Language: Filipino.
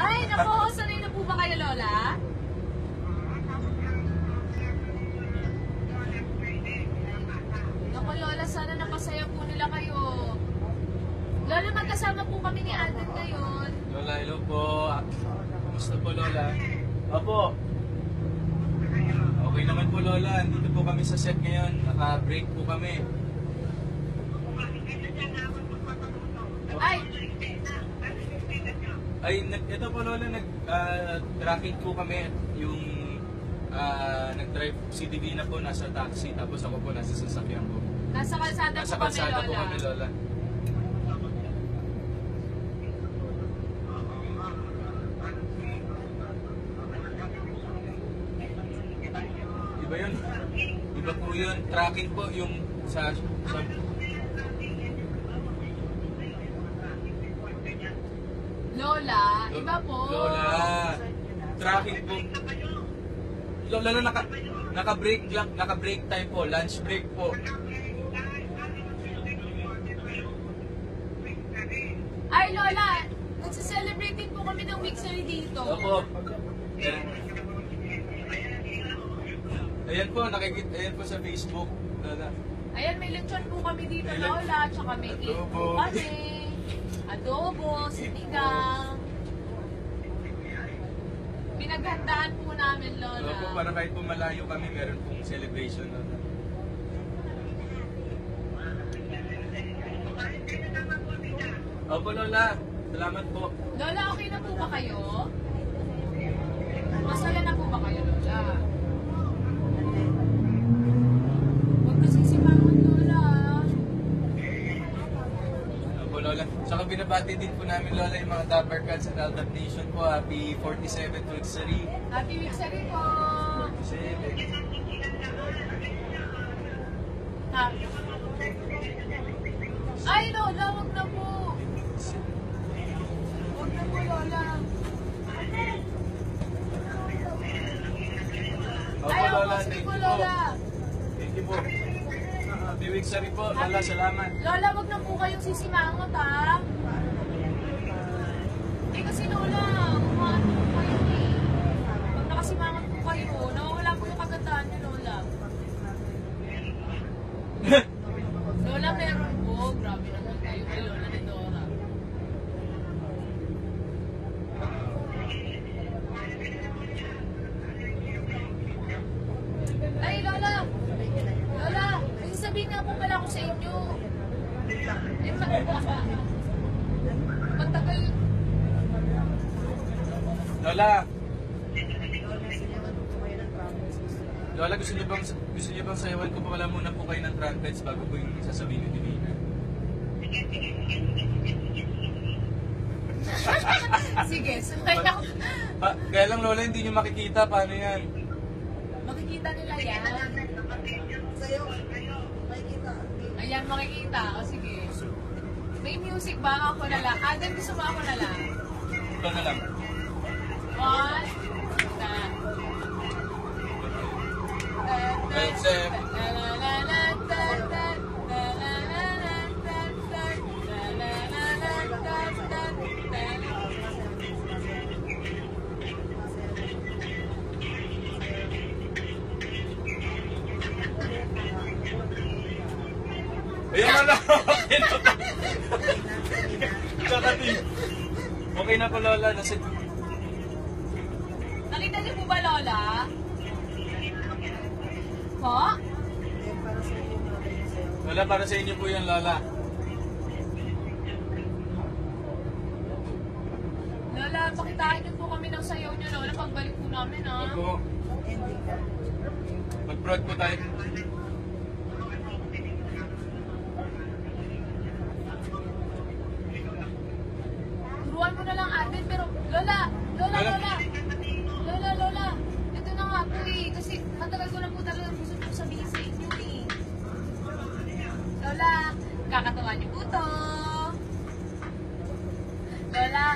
Ay, naku, sanay na po ba kayo, Lola? Naku, Lola, sana napasaya po nila kayo. Lola, magkasama po kami ni Alden ngayon. Lola, hello po. Kumusta po, Lola? Opo. Okay naman po, Lola. Dito po kami sa set ngayon. Naka-break po kami. Ito po, Lola, nag-tracking po kami. Yung nag-drive si Divina po nasa taxi, tapos ako po nasa sasakyan po. Nasa kalsada Nasa po kami, kalsada Lola. po kami, Lola. Iba yun. Iba po yun. Tracking po yung sa Lola, iba po. Lola, tracking po. Lola, naka-break lang, naka-break time po, lunch break po. Ay, Lola, nagsiselebrate din po kami ng mixery dito. Opo. Ayan po, nakikita, ayan po sa Facebook, Lola. Ayan, may lechon po kami dito, Lola. Tsaka may cake po kami. Adobo, sinigang. Pinaghandaan po namin, Lola. Opo, para kahit po malayo kami, meron pong celebration, Lola. Opo, Lola. Salamat po. Lola, okay na po ba kayo? Masaya na po ba kayo, Lola? Huwag nasisimangon, Lola. Opo, Lola. Saka binabati din po namin, Lola, yung mga Dapper Cats at Aldab Nation po. Happy 47th anniversary. Happy mixery po. 47. Ha? Ay, Lola, huwag na po. Huwag na po, Lola. Opo, Ay, Lola. sige Thank po, you po. Lola. Thank you po. Happy anniversary po, Lola. Salamat. Lola, wag na po kayong sisimangot, ha? Eh, kasi Lola, kumain po kayo eh. Pag nakasimangot po kayo, nawawala po yung kagandahan niyo, Lola. Lola, meron po. Grabe naman kayo kay Lola ni Dora. Ay, Lola! Lola! May sabihin nga po pala ako sa inyo. Eh, pagtagal... Lola. Lola, gusto niyo bang sayawan ko pa wala muna po kayo ng trumpets bago po yung sasabihin ni Divina? Sige, sumaya ako. Kaya lang, Lola, hindi niyo makikita. Paano yan? Makikita nila yan. Ayan, makikita. O sige. May music ba? Ako na lang. Adam, gusto mo ako na lang? Ito na lang. One. Ayan na. Okay na po, Lola. Nakita niyo po ba, Lola? Po? Lola, para sa inyo po yan, Lola. Lola, pakitaan niyo po kami ng sayaw niyo, Lola, pagbalik po namin, ha? Opo. Mag-prod po tayo. Turuan mo na lang, Arvin, pero, Lola! Ito na nga po eh, kasi matagal ko na po talaga gusto po sabihin sa inyo eh. Lola, kakatuwa niyo po to. Lola,